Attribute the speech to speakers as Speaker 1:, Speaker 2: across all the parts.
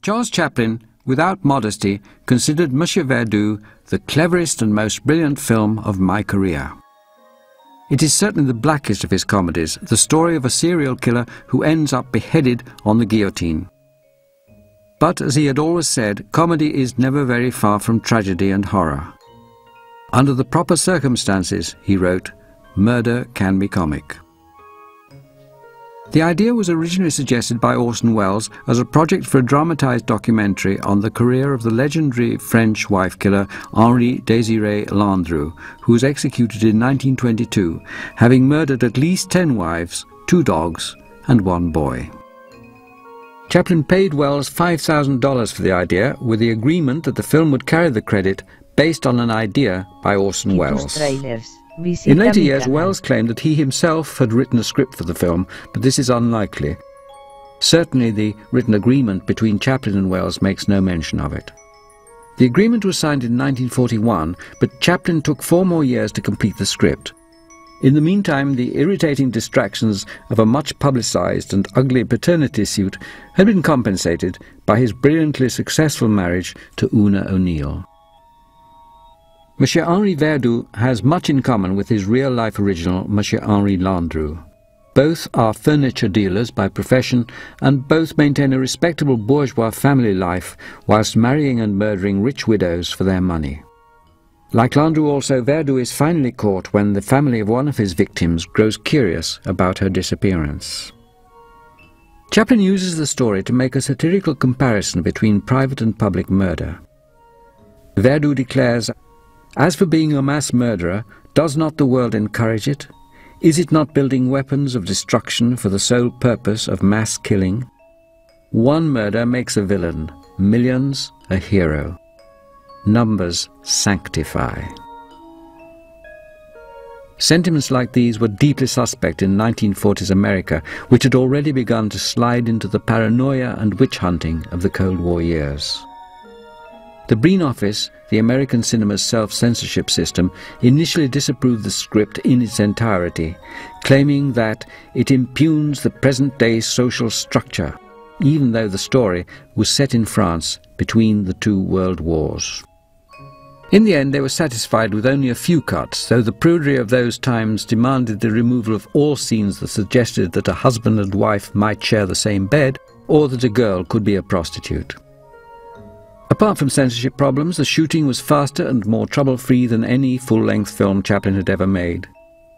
Speaker 1: Charles Chaplin, without modesty, considered Monsieur Verdoux the cleverest and most brilliant film of my career. It is certainly the blackest of his comedies, the story of a serial killer who ends up beheaded on the guillotine. But, as he had always said, comedy is never very far from tragedy and horror. Under the proper circumstances, he wrote, murder can be comic. The idea was originally suggested by Orson Welles as a project for a dramatized documentary on the career of the legendary French wife killer Henri Désiré Landru, who was executed in 1922, having murdered at least 10 wives, 2 dogs, and 1 boy. Chaplin paid Welles $5,000 for the idea, with the agreement that the film would carry the credit based on an idea by Orson Welles. In later years, Welles claimed that he himself had written a script for the film, but this is unlikely. Certainly the written agreement between Chaplin and Welles makes no mention of it. The agreement was signed in 1941, but Chaplin took 4 more years to complete the script. In the meantime, the irritating distractions of a much publicized and ugly paternity suit had been compensated by his brilliantly successful marriage to Una O'Neill. Monsieur Henri Verdoux has much in common with his real-life original, Monsieur Henri Landru. Both are furniture dealers by profession, and both maintain a respectable bourgeois family life whilst marrying and murdering rich widows for their money. Like Landru also, Verdoux is finally caught when the family of one of his victims grows curious about her disappearance. Chaplin uses the story to make a satirical comparison between private and public murder. Verdoux declares, "As for being a mass murderer, does not the world encourage it? Is it not building weapons of destruction for the sole purpose of mass killing? One murder makes a villain, millions a hero. Numbers sanctify." Sentiments like these were deeply suspect in 1940s America, which had already begun to slide into the paranoia and witch-hunting of the Cold War years. The Breen Office, the American cinema's self-censorship system, initially disapproved the script in its entirety, claiming that it impugns the present-day social structure, even though the story was set in France between the 2 world wars. In the end, they were satisfied with only a few cuts, though the prudery of those times demanded the removal of all scenes that suggested that a husband and wife might share the same bed, or that a girl could be a prostitute. Apart from censorship problems, the shooting was faster and more trouble-free than any full-length film Chaplin had ever made.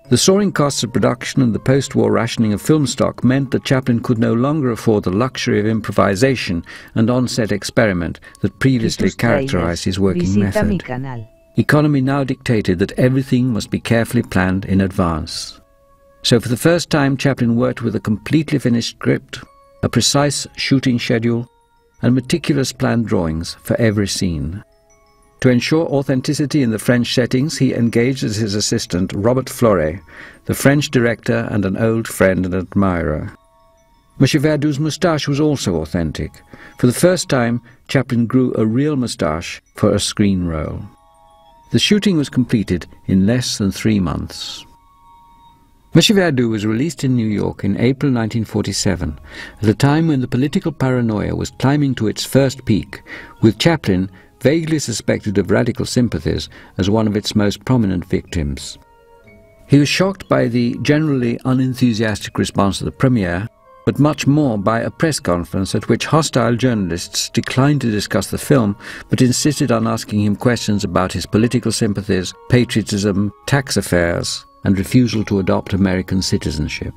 Speaker 1: The soaring costs of production and the post-war rationing of film stock meant that Chaplin could no longer afford the luxury of improvisation and on-set experiment that previously characterized his working method. Economy now dictated that everything must be carefully planned in advance. So for the first time, Chaplin worked with a completely finished script, a precise shooting schedule, and meticulous planned drawings for every scene. To ensure authenticity in the French settings, he engaged as his assistant Robert Fleuret, the French director and an old friend and admirer. Monsieur Verdoux's moustache was also authentic. For the first time, Chaplin grew a real moustache for a screen role. The shooting was completed in less than 3 months. Monsieur Verdoux was released in New York in April 1947, at a time when the political paranoia was climbing to its first peak, with Chaplin vaguely suspected of radical sympathies as one of its most prominent victims. He was shocked by the generally unenthusiastic response to the premiere, but much more by a press conference at which hostile journalists declined to discuss the film, but insisted on asking him questions about his political sympathies, patriotism, tax affairs, and refusal to adopt American citizenship.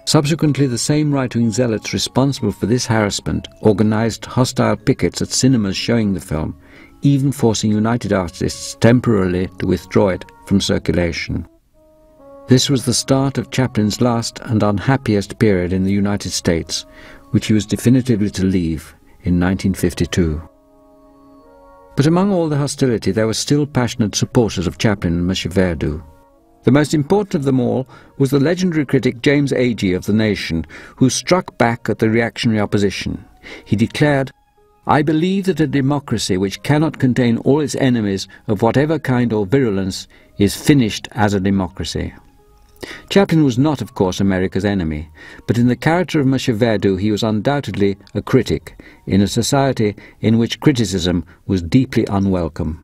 Speaker 1: Subsequently, the same right-wing zealots responsible for this harassment organized hostile pickets at cinemas showing the film, even forcing United Artists temporarily to withdraw it from circulation. This was the start of Chaplin's last and unhappiest period in the United States, which he was definitively to leave in 1952. But among all the hostility, there were still passionate supporters of Chaplin and Monsieur Verdoux. The most important of them all was the legendary critic James Agee of The Nation, who struck back at the reactionary opposition. He declared, "I believe that a democracy which cannot contain all its enemies of whatever kind or virulence is finished as a democracy." Chaplin was not, of course, America's enemy, but in the character of Monsieur Verdoux he was undoubtedly a critic in a society in which criticism was deeply unwelcome.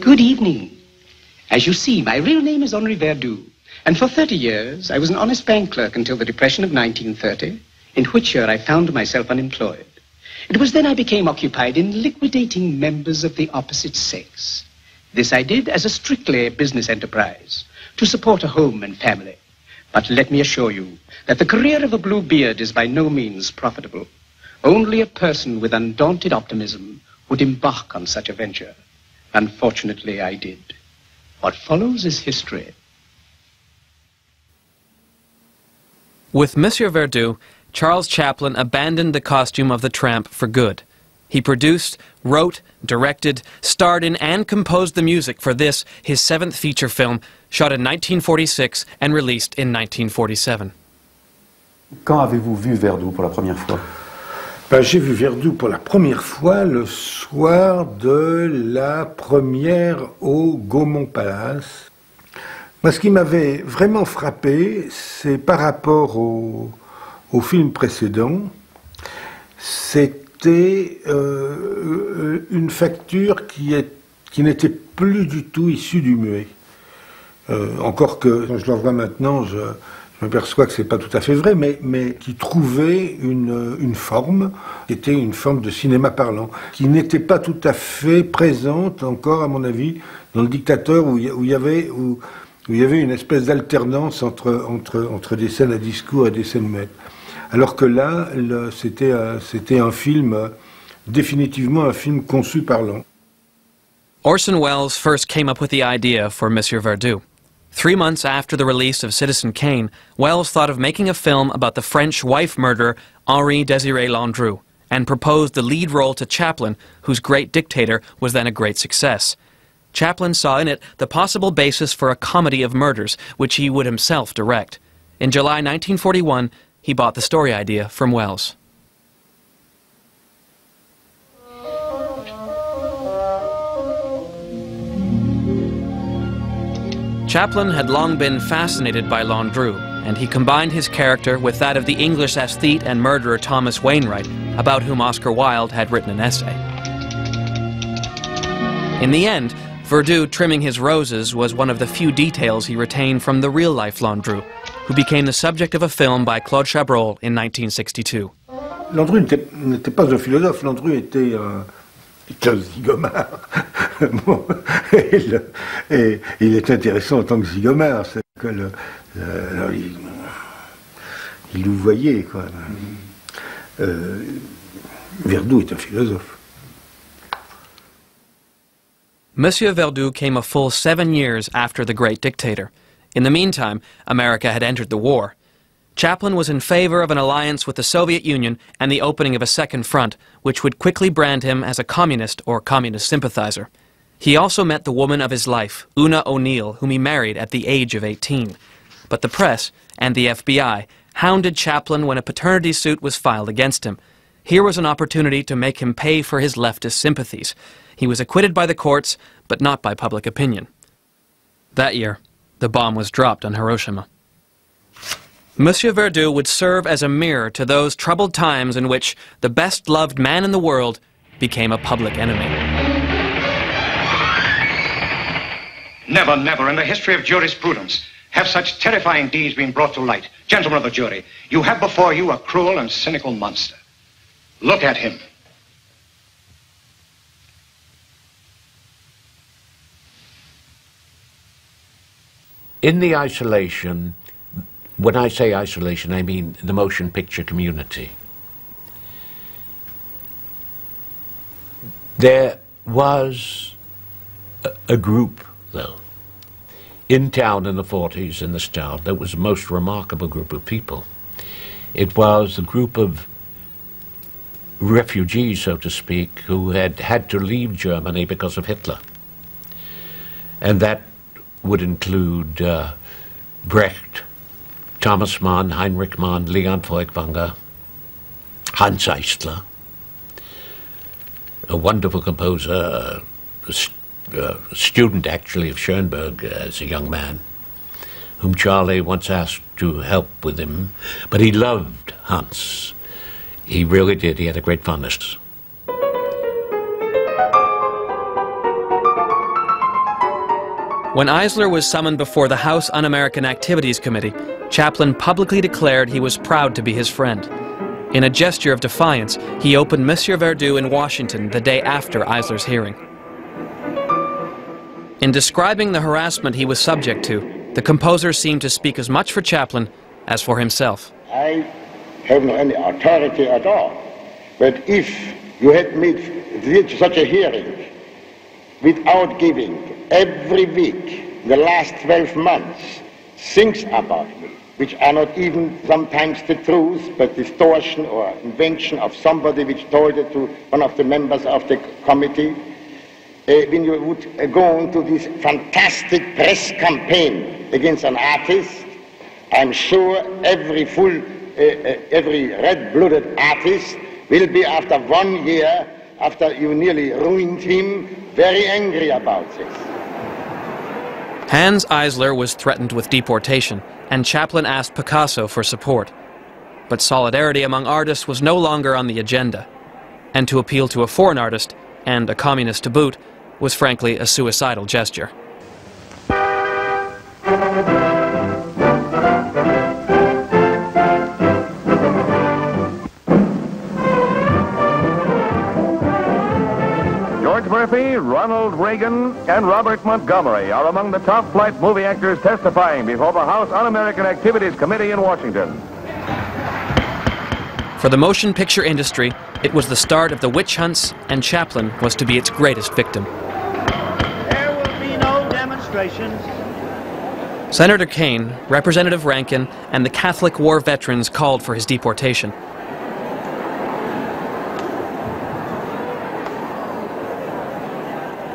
Speaker 2: Good evening. As you see, my real name is Henri Verdoux, and for 30 years I was an honest bank clerk until the Depression of 1930, in which year I found myself unemployed. It was then I became occupied in liquidating members of the opposite sex. This I did as a strictly business enterprise, to support a home and family. But let me assure you that the career of a blue beard is by no means profitable. Only a person with undaunted optimism would embark on such a venture. Unfortunately, I did. What follows is history.
Speaker 3: With Monsieur Verdoux, Charles Chaplin abandoned the costume of the tramp for good. He produced, wrote, directed, starred in and composed the music for this, his 7th feature film, shot in 1946 and released in 1947.
Speaker 4: Quand avez-vous vu Verdoux pour la première fois?
Speaker 5: J'ai vu Verdoux pour la première fois le soir de la première au Gaumont Palace. Moi, ce qui m'avait vraiment frappé, c'est par rapport au film précédent, c'était une facture qui n'était plus du tout issue du muet. Encore que, quand je le vois maintenant, je m'aperçois que c'est pas tout à fait vrai, mais qui trouvait une forme, qui était une forme de cinéma parlant, qui n'était pas tout à fait présente encore, à mon avis, dans Le Dictateur, où il y avait une espèce d'alternance entre des scènes à discours et des scènes muettes. Alors que là, c'était un film, définitivement un film conçu parlant.
Speaker 3: Orson Welles first came up with the idea for Monsieur Verdoux. 3 months after the release of Citizen Kane, Welles thought of making a film about the French wife murderer Henri Désiré Landru, and proposed the lead role to Chaplin, whose Great Dictator was then a great success. Chaplin saw in it the possible basis for a comedy of murders, which he would himself direct. In July 1941, he bought the story idea from Welles. Chaplin had long been fascinated by Landru, and he combined his character with that of the English aesthete and murderer Thomas Wainwright, about whom Oscar Wilde had written an essay. In the end, Verdoux trimming his roses was one of the few details he retained from the real-life Landru, who became the subject of a film by Claude Chabrol in 1962.
Speaker 5: Landru n'était pas un philosophe, Landru était un zigomard. Bon, et il est intéressant en tant que zigomard, c'est que il louvoyait, quoi. Verdoux est un philosophe.
Speaker 3: Monsieur Verdoux came a full 7 years after The Great Dictator. In the meantime, America had entered the war. Chaplin was in favor of an alliance with the Soviet Union and the opening of a second front, which would quickly brand him as a communist or communist sympathizer. He also met the woman of his life, Una O'Neill, whom he married at the age of 18. But the press and the FBI hounded Chaplin when a paternity suit was filed against him. Here was an opportunity to make him pay for his leftist sympathies. He was acquitted by the courts, but not by public opinion. That year, the bomb was dropped on Hiroshima. Monsieur Verdoux would serve as a mirror to those troubled times in which the best-loved man in the world became a public enemy.
Speaker 6: Never, never in the history of jurisprudence have such terrifying deeds been brought to light. Gentlemen of the jury, you have before you a cruel and cynical monster. Look at him.
Speaker 7: In the isolation, when I say isolation, I mean the motion picture community. There was a group, though, in town in the 40s, in this town, that was the most remarkable group of people. It was a group of refugees, so to speak, who had had to leave Germany because of Hitler. And that would include Brecht, Thomas Mann, Heinrich Mann, Leon Feuchtwanger, Hans Eisler, a wonderful composer, a student actually of Schoenberg as a young man, whom Charlie once asked to help with him, but he loved Hans. He really did. He had a great fondness.
Speaker 3: When Eisler was summoned before the House Un-American Activities Committee, Chaplin publicly declared he was proud to be his friend. In a gesture of defiance, he opened Monsieur Verdoux in Washington the day after Eisler's hearing. In describing the harassment he was subject to, the composer seemed to speak as much for Chaplin as for himself.
Speaker 8: I have no any authority at all, but if you had made such a hearing without giving every week, the last 12 months, things about me, which are not even sometimes the truth, but distortion or invention of somebody which told it to one of the members of the committee, when you would go into this fantastic press campaign against an artist, I'm sure every red-blooded artist will be, after 1 year, after you nearly ruined him, very angry about this.
Speaker 3: Hans Eisler was threatened with deportation, and Chaplin asked Picasso for support. But solidarity among artists was no longer on the agenda, and to appeal to a foreign artist, and a communist to boot, was frankly a suicidal gesture.
Speaker 9: George Murphy, Ronald Reagan, and Robert Montgomery are among the top-flight movie actors testifying before the House Un-American Activities Committee in Washington.
Speaker 3: For the motion picture industry, it was the start of the witch hunts, and Chaplin was to be its greatest victim.
Speaker 10: There will be no demonstrations.
Speaker 3: Senator Kane, Representative Rankin, and the Catholic war veterans called for his deportation.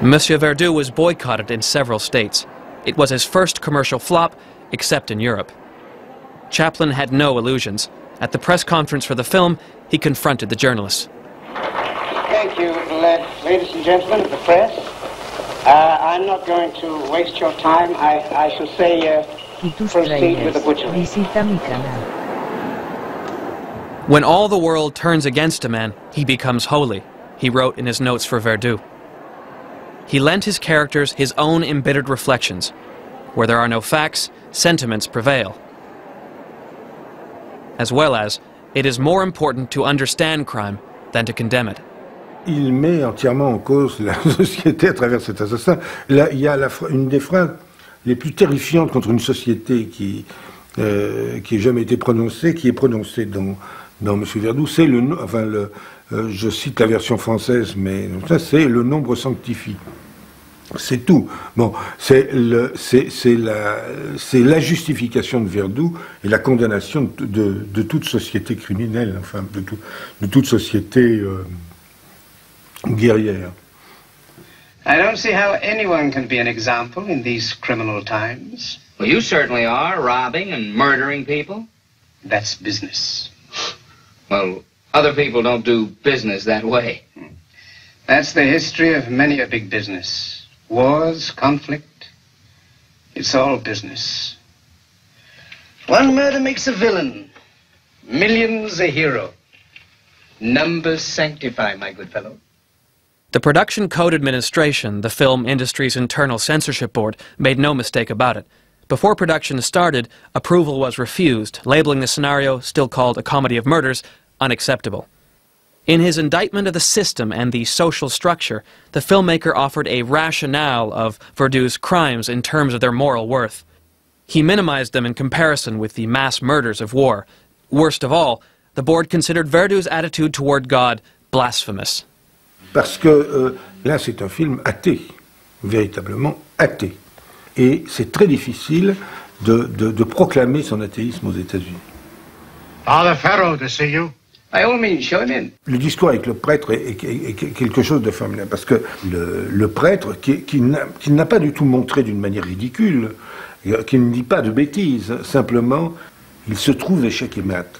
Speaker 3: Monsieur Verdoux was boycotted in several states. It was his first commercial flop, except in Europe. Chaplin had no illusions. At the press conference for the film, he confronted the journalists.
Speaker 2: Thank you, ladies and gentlemen of the press. I'm not going to waste your time. I shall say proceed with the butchery.
Speaker 3: When all the world turns against a man, he becomes holy, he wrote in his notes for Verdoux. He lent his characters his own embittered reflections. Where there are no facts, sentiments prevail. As well as, it is more important to understand crime than to condemn it.
Speaker 5: Il met entièrement en cause la société à travers cet assassin. Là, il y a une des phrases les plus terrifiantes contre une société qui ait jamais été prononcée, qui est prononcée dans Monsieur Verdoux, c'est je cite la version française, mais ça c'est le nombre sanctifie. C'est tout. Bon, c'est la justification de Verdoux et la condamnation de toute société criminelle, enfin de toute société guerrière.
Speaker 2: I don't see how anyone can be an example in these criminal times.
Speaker 11: Well, you certainly are, robbing and murdering people.
Speaker 2: That's business.
Speaker 11: Well, other people don't do business that way.
Speaker 2: That's the history of many a big business. Wars, conflict, it's all business. One murder makes a villain, millions a hero. Numbers sanctify, my good fellow.
Speaker 3: The Production Code Administration, the film industry's internal censorship board, made no mistake about it. Before production started, approval was refused, labeling the scenario, still called A Comedy of Murders, unacceptable. In his indictment of the system and the social structure, the filmmaker offered a rationale of Verdoux's crimes in terms of their moral worth. He minimized them in comparison with the mass murders of war. Worst of all, the board considered Verdoux's attitude toward God blasphemous.
Speaker 5: Parce que là, c'est un film athée, véritablement athée. Et c'est très difficile de proclamer son athéisme aux États-Unis.
Speaker 6: Father Pharaoh to see you.
Speaker 2: By all means, show him in.
Speaker 5: Le discours avec le prêtre est quelque chose de formidable, parce que le prêtre, qui n'a pas du tout montré d'une manière ridicule, qui ne dit pas de bêtises, simplement, il se trouve échec et mat.